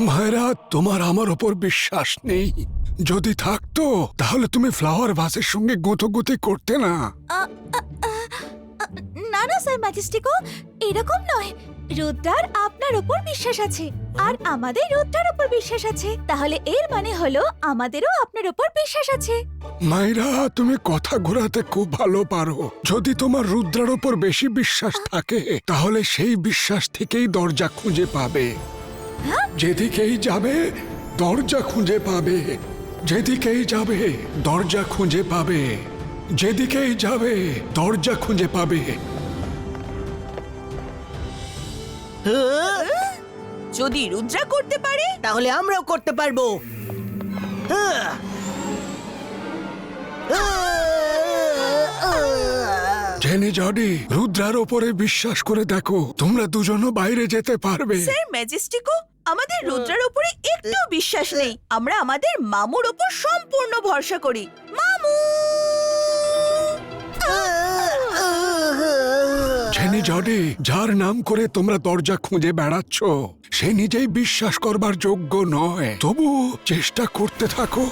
মায়েরা, তোমার আমার ওপর বিশ্বাস নেই। যদি থাকতো তাহলে তুমি ফ্লাওয়ার ভাসের সঙ্গে গুঁতোগুঁতি করতে না। না না স্যার ম্যাজেস্টিকো, এরকম নয়। রুদ্রার আপনার উপর বিশ্বাস আছে আর আমাদের রুদ্রার উপর বিশ্বাস আছে, তাহলে এর মানে হলো আমাদেরও আপনার উপর বিশ্বাস আছে। মায়েরা, তুমি কথা ঘোরাতে খুব ভালো পারো। যদি তোমার রুদ্রার উপর বেশি বিশ্বাস থাকে তাহলে সেই বিশ্বাস থেকেই দরজা খুঁজে পাবে। যেদিকেই যাবে দরজা খুঁজে পাবে, যেদিকেই যাবে দরজা খুঁজে পাবে, যেদিকেই যাবে দরজা খুঁজে পাবে। যদি রুদ্রা করতে পারে তাহলে আমরাও করতে পারবো। জেনি, জডি, রুদ্রার ওপরে বিশ্বাস করে দেখো, তোমরা দুজনও বাইরে যেতে পারবে। স্যার ম্যাজেস্টিকো, আমাদের রুদ্রার উপরে একটু বিশ্বাস নেই। আমরা আমাদের মামুর উপর সম্পূর্ণ ভরসা করি। মামু! জেনি, জডি, যার নাম করে তোমরা দরজা খুঁজে বেড়াচ্ছ সে নিজেই বিশ্বাস করবার যোগ্য নয়, তবু চেষ্টা করতে থাকো।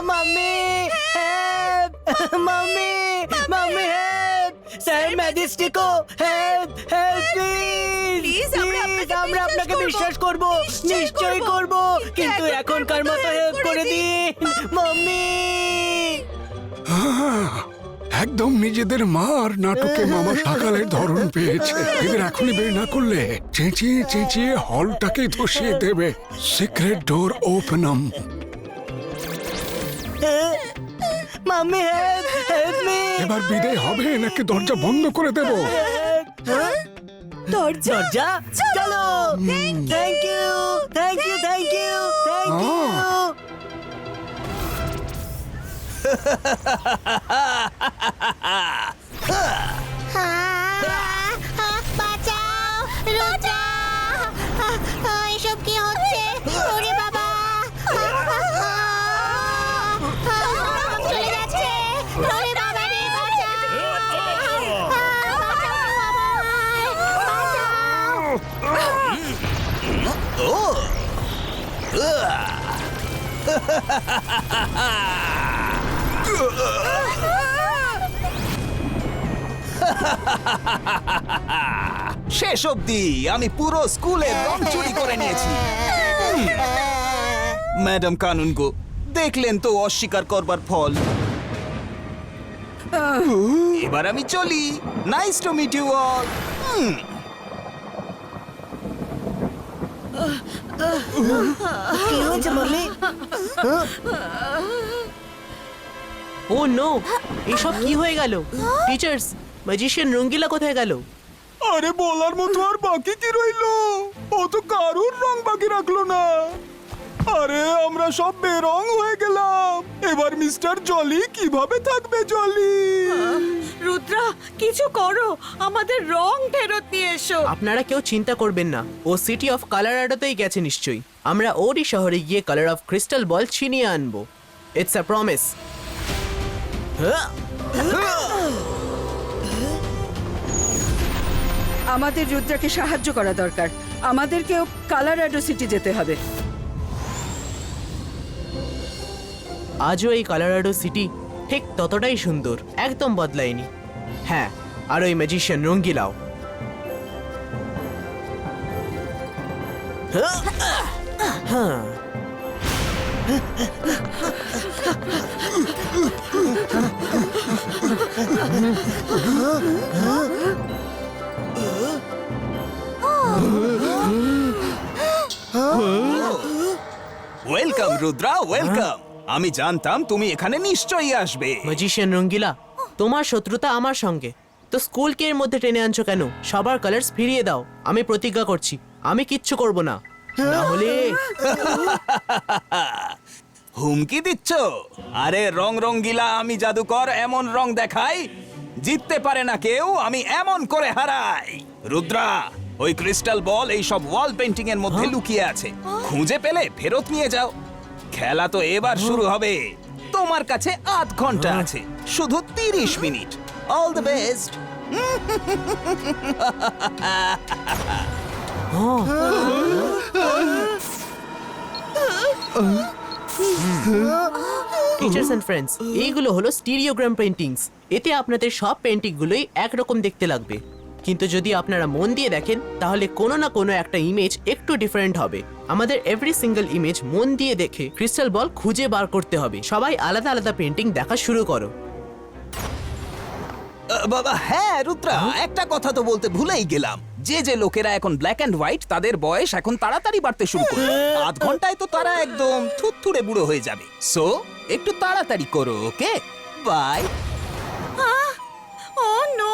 Mummy, help! Mummy, mummy, help! Sir Majestico, help, help please! Please, আমরা আপনাকে বিশ্বাস করব, নিশ্চয়ই নিশ্চয়ই করব, কিন্তু এখনকার মতো হেল্প করে দিন, মাম্মি! একদম নিজেদের মা আর নাটকে মামা সকালের ধরন পেয়েছে। এদের এখনই বের না করলে চেঁচিয়ে চেঁচিয়ে হলটাকে ধসিয়ে দেবে। সিক্রেট ডোর ওপেনম। Mummy, help, help me! এবার বিদায় হবে নাকি দরজা বন্ধ করে দেব? দরজা! দরজা, চলো! Thank you, thank you, thank you, thank you! বাঁচাও রুদ্রা! এসব কি হচ্ছে? ওরে বাবা! চলে যাচ্ছে! ওরে বাবা রে, বাঁচাও! শেষ অবধি আমি পুরো স্কুলের রং চুরি করে নিয়েছি। ম্যাডাম কানুনগো, দেখলেন তো অস্বীকার করবার ফল। এবার আমি চলি। Nice to meet you all. কি হয়েছে মাম্মি? ও নো, এসব কি হয়ে গেল? টিচার্স, ম্যাজিশিয়ান রঙ্গিলা কোথায় গেল? আরে বলার মতো আর বাকি কি রইলো? ও তো কারুর রং বাকি রাখলো না। আরে আমরা সব বেরং হয়ে গেলাম। এবার মিস্টার জলি কিভাবে থাকবে? জলি, রুদ্রা, কিছু করো, আমাদের রং ফেরত নিয়ে এসো। আপনারা কেউ চিন্তা করবেন না, ও সিটি অফ কালারাডোতেই গেছে নিশ্চয়ই। আমরা ওরই শহরে গিয়ে কালার অফ ক্রিস্টাল বল ছিনিয়ে আনবো। It's a promise. আমাদের রুদ্রাকে সাহায্য করা দরকার। আমাদেরকেও কালারাডো সিটি যেতে হবে। আজও এই কালারাডো সিটি ঠিক ততটাই সুন্দর, একদম বদলায়নি। হ্যাঁ, আর ওই ম্যাজিশিয়ান রঙ্গিলাও। হ্যাঁ, ওয়েলকাম রুদ্রা, ওয়েলকাম। আমি জানতাম তুমি এখানে নিশ্চয়ই আসবে। ম্যাজিশিয়ান রঙ্গিলা, তোমার শত্রুতা আমার সঙ্গে, তো স্কুলকে এর মধ্যে টেনে আনছো কেন? সবার কালার্স ফিরিয়ে দাও। আমি প্রতিজ্ঞা করছি আমি কিচ্ছু করব না, না হলে। হুমকি দিচ্ছ? আরে রং রঙ্গিলা, আমি জাদুকর, এমন রং দেখাই জিততে পারে না কেউ। আমি এমন করে হারাই। রুদ্রা, ওই ক্রিস্টাল বল এই সব ওয়াল পেন্টিং এর মধ্যে লুকিয়ে আছে। খুঁজে পেলে ফেরত নিয়ে যাও। খেলা তো এবার শুরু হবে। তোমার কাছে ৮ ঘন্টা আছে, শুধু ৩০ মিনিট। All the best. Teachers and friends, এইগুলো হলো স্টিরিওগ্রাম পেন্টিংস। এতে আপনাদের সব পেন্টিংগুলোই একরকম দেখতে লাগবে, কিন্তু যদি আপনারা মন দিয়ে দেখেন তাহলে কোনো না কোনো একটা ইমেজ একটু ডিফারেন্ট হবে। আমাদের এভরি সিঙ্গেল ইমেজ মন দিয়ে দেখে ক্রিস্টাল বল খুঁজে বার করতে হবে। সবাই আলাদা আলাদা পেন্টিং দেখা শুরু করো। বাবা হ্যাঁ রুদ্রা, একটা কথা তো বলতে ভুলেই গেলাম। যে যে লোকেরা এখন ব্ল্যাক অ্যান্ড হোয়াইট, তাদের বয়স এখন তাড়াতাড়ি বাড়তে শুরু করবে। 8 ঘন্টায় তো তারা একদম থুতথুড়ে বুড়ো হয়ে যাবে। সো একটু তাড়াতাড়ি করো, ওকে? বাই। ও নো,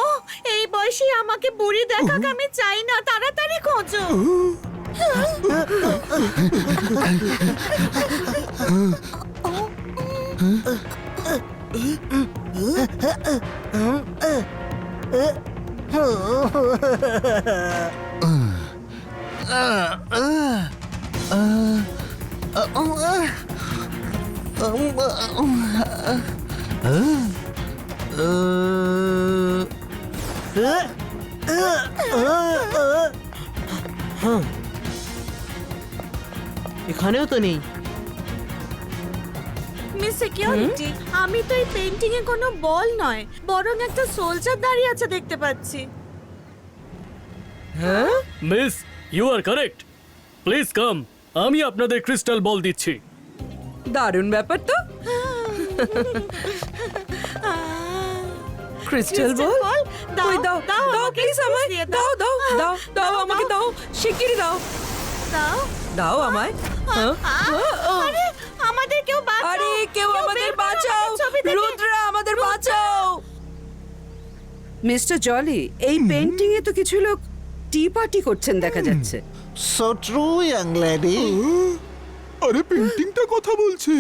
এই বয়সে আমাকে বুড়ি দেখাক আমি চাই না, তাড়াতাড়ি খোঁজো। এখানেও তো নেই। মিস সিকিউরিটি, আমি তো এই পেইন্টিং এ কোনো বল নয়, বরং একটা সোলজার দাঁড়িয়ে আছে দেখতে পাচ্ছি। Miss, you are correct. Please come, আমি আপনাদের ক্রিস্টাল বল দিচ্ছি। দারুণ ব্যাপার তো। ক্রিস্টাল বল দাও, কই দাও দাও, দাও আমাকে প্লিজ আমায় দিয়ে দাও দাও দাও দাও দাও, আমাকে দাও শিগগিরই দাও দাও। দাও আমায় হ্যাঁ? আরে আমাদের কেউ বাঁচাও, আরে কেউ আমাদের বের করো বাঁচাও, আমাদের ছবি থেকে। রুদ্রা আমাদের বাঁচাও। মিস্টার জলি, এই পেইন্টিং এ তো কিছু লোক টি পার্টি করছেন দেখা যাচ্ছে। So true young lady. আরে পেন্টিংটা কথা বলছে।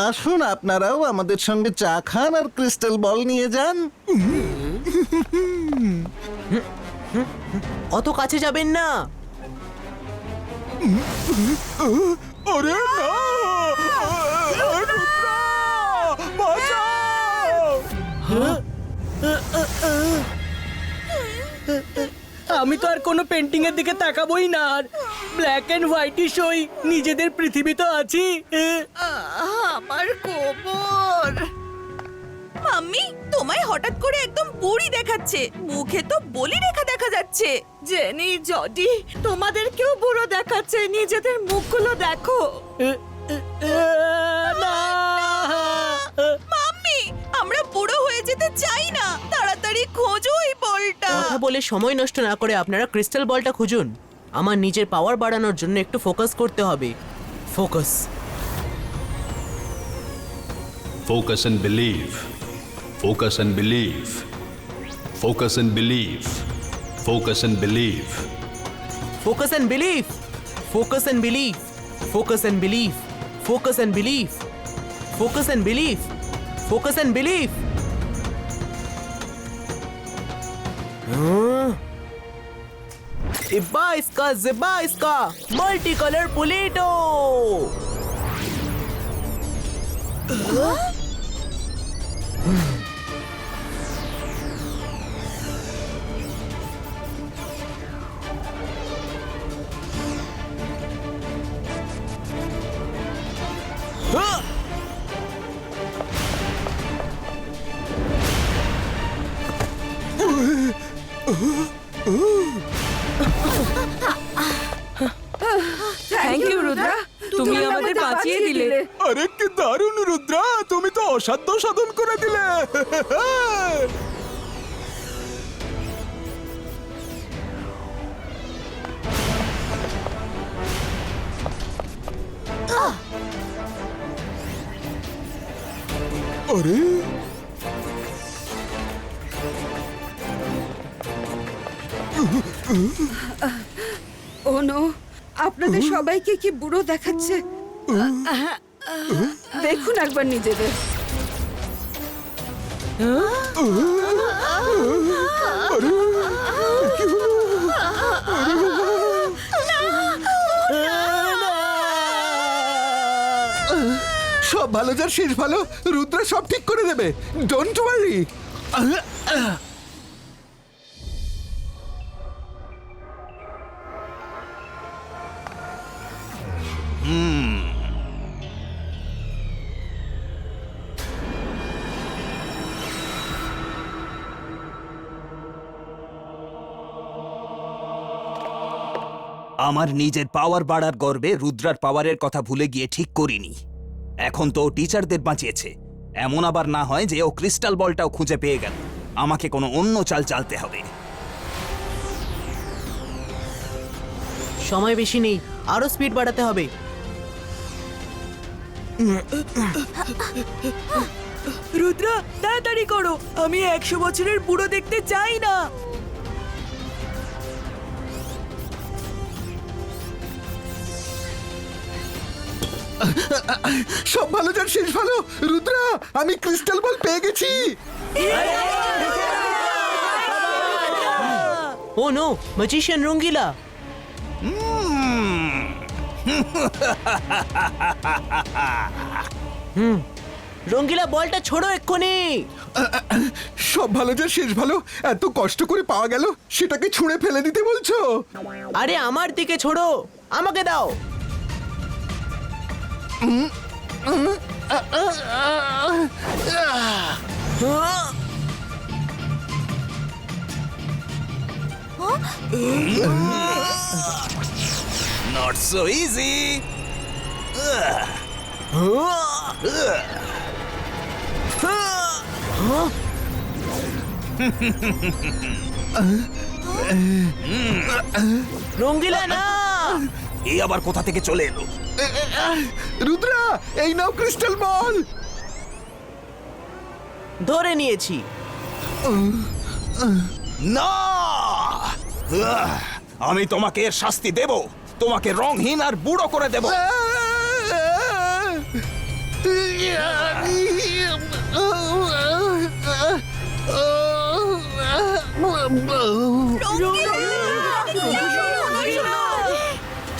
আসুন আপনারাও আমাদের সঙ্গে চা খান আর ক্রিস্টাল বল নিয়ে যান। অত কাছে যাবেন না। আরে না, রুদ্রা, বাঁচাও! আমি তো আর কোনো পেন্টিং এর দিকে তাকাবোই না। আর ব্ল্যাক এন্ড হোয়াইটিশ ওই নিজেদের পৃথিবী তো আছি। আমার কোমর। মাম্মি, তোমায় হঠাৎ করে একদম বুড়ি দেখাচ্ছে, মুখে তো বলি রেখা দেখা যাচ্ছে। জেনি, জডি, তোমাদেরকেও বুড়ো দেখাচ্ছে, নিজেদের মুখগুলো দেখো। না, মাম্মি, আমরা বুড়ো হয়ে যেতে চাই না, তাড়াতাড়ি খোঁজো এই বলটা। কথা বলে সময় নষ্ট না করে আপনারা ক্রিস্টাল বলটা খুঁজুন। আমার নিজের পাওয়ার বাড়ানোর জন্য একটু ফোকাস করতে হবে। Focus. Focus and believe. Focus and believe. Focus and believe. Focus and believe. Focus and believe. Focus and believe. Focus and believe. Focus and believe. Focus and believe. Focus and believe. Zebaiska, multicolor Polito. Thank you Rudra, তুমি আমাদের বাঁচিয়ে দিলে। আরে কি দারুণ রুদ্রা, তুমি তো অসাধ্য সাধন করে দিলে। আরে ও নো, আপনাদের সবাইকে কি বুড়ো দেখাচ্ছে। দেখুন একবার নিজেদের। সব ভালো যার শেষ ভালো, রুদ্রা সব ঠিক করে দেবে, ডোন্ট ওয়ারি। আমার নিজের পাওয়ার বাড়ার গর্বে রুদ্রার পাওয়ারের কথা ভুলে গিয়ে ঠিক করিনি। এখন তো ও টিচারদের বাঁচিয়েছে, এমন আবার না হয় যে ও ক্রিস্টাল বলটাও খুঁজে পেয়ে গেল। আমাকে কোনো অন্য চাল চালতে হবে। সময় বেশি নেই, আরো স্পিড বাড়াতে হবে। রুদ্রা তাড়াতাড়ি করো, আমি 100 বছরের বুড়ো দেখতে চাই না। সব ভালো যার শেষ ভালো। রুদ্রা, আমি ক্রিস্টাল বল পেয়ে গেছি। ও নো, ম্যাজিশিয়ান রঙ্গিলা। রঙ্গিলা বলটা ছোড়ো এক্ষুনি। সব ভালো যার শেষ ভালো, এত কষ্ট করে পাওয়া গেল সেটাকে ছুঁড়ে ফেলে দিতে বলছো? আরে আমার দিকে ছোড়ো, আমাকে দাও। Not so easy. রঙ্গিলা না। এই আবার কোথা থেকে চলে এলো? রুদ্রা, এই নাও ক্রিস্টাল বল। ধরে নিয়েছি। না, আমি তোমাকে এর শাস্তি দেব। তোমাকে রংহীন আর বুড়ো করে দেব।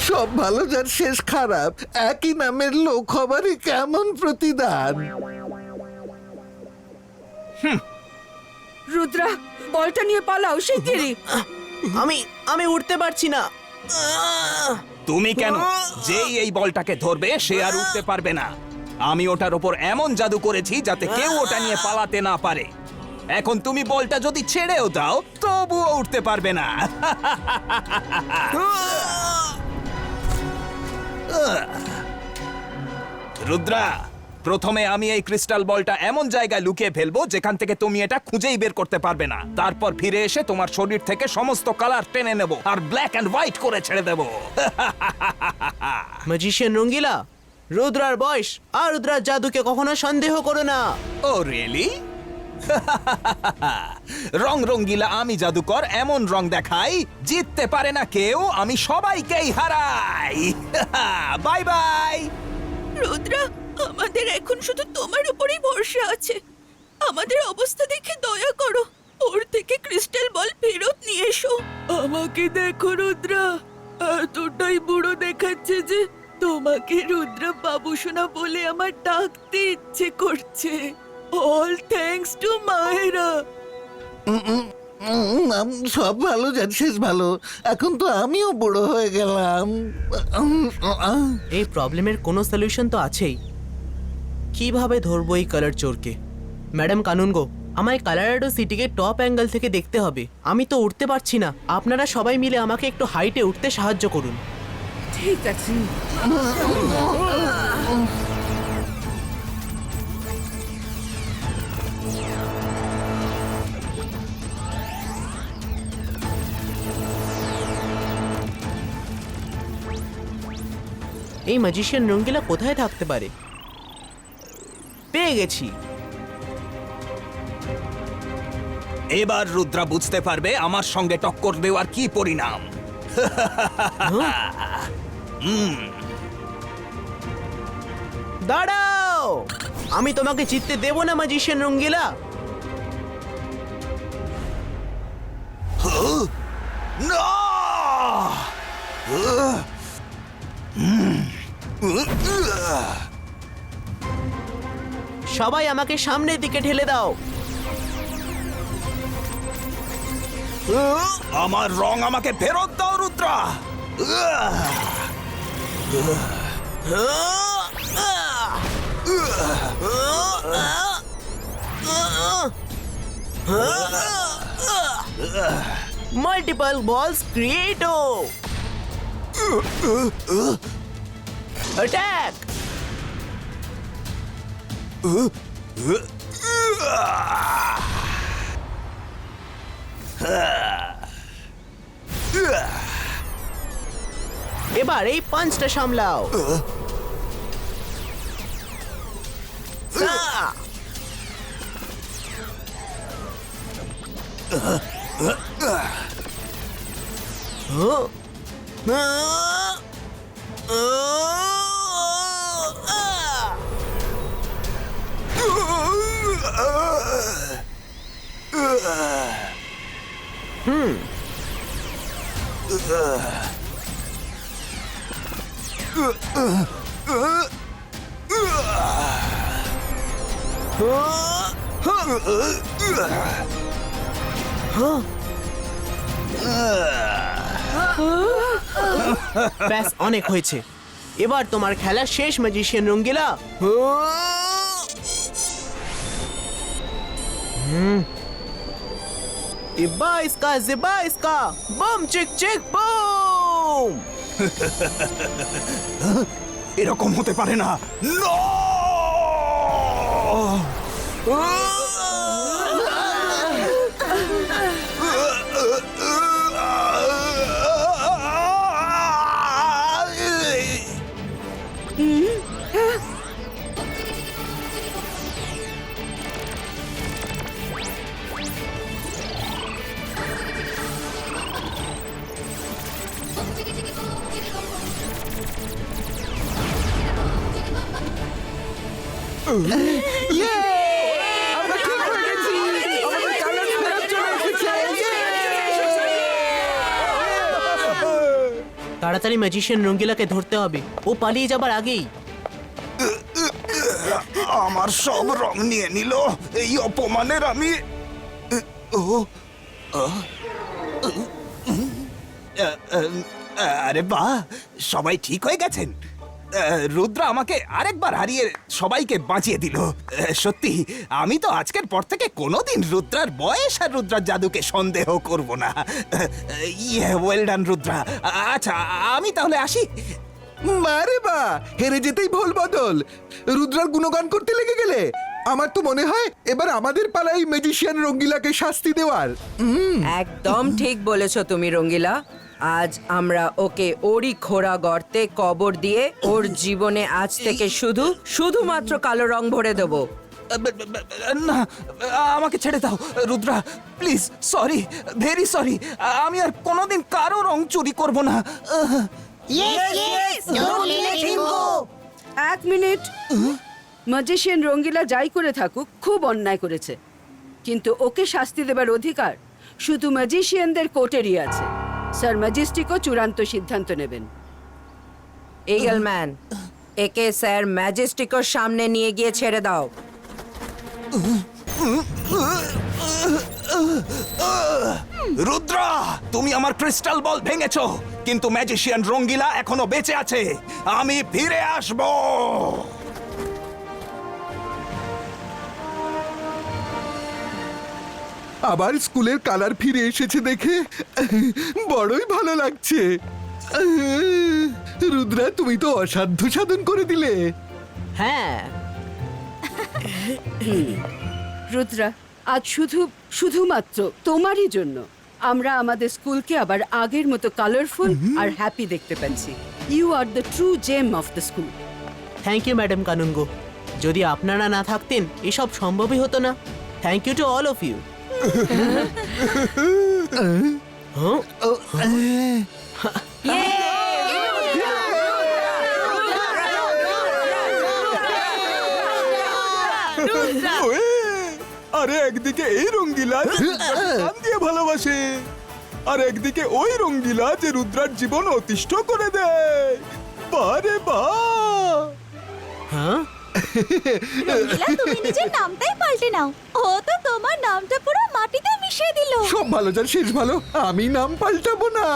সব ভালো যার শেষ খারাপ, একই নামের লোক হবারই কেমন প্রতিদান। রুদ্রা, বলটা নিয়ে পালাও শিগগিরই। আমি উঠতে পারছি না। তুমি কেন? যেই এই বলটাকে ধরবে সে আর উঠতে পারবে না। আমি ওটার উপর এমন জাদু করেছি যাতে কেউ ওটা নিয়ে পালাতে না পারে। এখন তুমি বলটা যদি ছেড়েও দাও তবুও উঠতে পারবে না। রুদ্রা, প্রথমে আমি এই ক্রিস্টাল বলটা এমন জায়গায় লুকিয়ে ফেলবো যেখান থেকে তুমি এটা খুঁজেই বের করতে পারবে না। তারপর ফিরে এসে তোমার শরীর থেকে সমস্ত কালার টেনে নেব আর ব্ল্যাক এন্ড হোয়াইট করে ছেড়ে দেব। ম্যাজিশিয়ান রঙ্গিলা, রুদ্রার বয়স আর রুদ্রার জাদুকে কখনো সন্দেহ করো না। ও রিয়েলি? রং রঙ্গিলা আমি জাদুকর, এমন রং দেখাই জিততে পারে না কেউ, আমি সবাইকেই হারাই। Bye bye. রুদ্রা, আমাদের এখন শুধু তোমার উপরেই ভরসা আছে। আমাদের অবস্থা দেখে দয়া করো, ওর থেকে ক্রিস্টাল বল ফেরত নিয়ে এসো। আমাকে দেখো রুদ্রা, এতটাই বুড়ো দেখাচ্ছে যে তোমাকে রুদ্রা বাবুসোনা বলে আমার ডাকতে ইচ্ছে করছে। অল থ্যাঙ্কস টু মায়েরা। সব ভালো যার শেষ ভালো, এখন তো আমিও বুড়ো হয়ে গেলাম। এই প্রবলেমের কোনো সলিউশন তো আছেই। কিভাবে ধরবো এই কালার চোরকে? ম্যাডাম কানুনগো, আমায় কালারাডো সিটিকে টপ অ্যাঙ্গেল থেকে দেখতে হবে। আমি তো উঠতে পারছি না। আপনারা সবাই মিলে আমাকে একটু হাইটে উঠতে সাহায্য করুন। ঠিক আছে। এই ম্যাজিশিয়ান রঙ্গিলা কোথায় থাকতে পারে? পেয়ে গেছি। এবার রুদ্রা বুঝতে পারবে আমার সঙ্গে টক্কর দেওয়ার কি পরিণাম। দাঁড়াও, আমি তোমাকে জিততে দেব না ম্যাজিশিয়ান রঙ্গিলা। না! সবাই আমাকে সামনের দিকে ঠেলে দাও। আমার রং আমাকে ফেরত দাও Rudra. Multiple balls creato. Attack. এবার এই পাঁচটা সামলাও। ব্যাস অনেক হয়েছে, এবার তোমার খেলা শেষ ম্যাজিশিয়ান রঙ্গিলা। জিব্বা ইসকা বম চিক চিক বুম। এরকম হতে পারে না। তাড়াতাড়ি ম্যাজিশিয়ান রঙ্গিলাকে ধরতে হবে, ও পালিয়ে যাবার আগেই। আমার সব রং নিয়ে নিল, এই অপমানের আমি। আরে বাহ, সবাই ঠিক হয়ে গেছেন। রুদ্রা আমাকে আরেকবার হারিয়ে সবাইকে বাঁচিয়ে দিল। সত্যি আমি তো আজকের পর থেকে কোনোদিন রুদ্রার বয়স আর রুদ্রার জাদুকে সন্দেহ করব না। Well done Rudra. আচ্ছা আমি তাহলে আসি। মারে বা, হেরে যেতেই ভুল বদল, রুদ্রার গুণগান করতে লেগে গেলে। আমার তো মনে হয় এবার আমাদের পালাই ম্যাজিশিয়ান রঙ্গিলাকে শাস্তি দেওয়ার। একদম ঠিক বলেছো তুমি রঙ্গিলা। আজ আমরা ওকে ওরই খোঁড়া গর্তে কবর দিয়ে ওর জীবনে আজ থেকে শুধুমাত্র কালো রং ভরে দেবো। না, আমাকে ছেড়ে দাও Rudra, please. Sorry, very sorry. আমি আর কোনোদিন কারো রং চুরি করব না। এক মিনিট, ম্যাজিশিয়ান রঙ্গিলা যাই করে থাকুক খুব অন্যায় করেছে, কিন্তু ওকে শাস্তি দেবার অধিকার শুধু ম্যাজিশিয়ানদের কোর্টেরই আছে। স্যার ম্যাজিস্টিকও চূড়ান্ত সিদ্ধান্ত নেবেন। ইগলম্যান, একে স্যার ম্যাজিস্টিকোর সামনে নিয়ে গিয়ে ছেড়ে দাও। রুদ্রা, তুমি আমার ক্রিস্টাল বল ভেঙেছো, কিন্তু ম্যাজিশিয়ান রঙ্গিলা এখনো বেঁচে আছে। আমি ফিরে আসবো। আবার স্কুলের কালার ফিরে এসেছে দেখে বড়ই ভালো লাগছে। রুদ্রা, তুমি তো অসাধ্য সাধন করে দিলে। হ্যাঁ রুদ্রা, আজ শুধুমাত্র তোমারই জন্য আমরা আমাদের স্কুলকে আবার আগের মতো কালারফুল আর হ্যাপি দেখতে পাচ্ছি। You are the true gem of the school. Thank you madam Kanungo, যদি আপনারা না থাকতেন এসব সম্ভবই হতো না। Thank you to all of you. আরে একদিকে এই রঙ্গিলা প্রাণ দিয়ে ভালোবাসে, আর একদিকে ওই রঙ্গিলা যে রুদ্রার জীবন অতিষ্ঠ করে দেয়। বারে বা, হ্যাঁ রঙ্গিলা, তুমি নিজের নামটাই পাল্টে নাও। ও তো তোমার নামটা পুরো মাটিতে মিশিয়ে দিল। সব ভালো যার শেষ ভালো, আমি নাম পাল্টাবো না।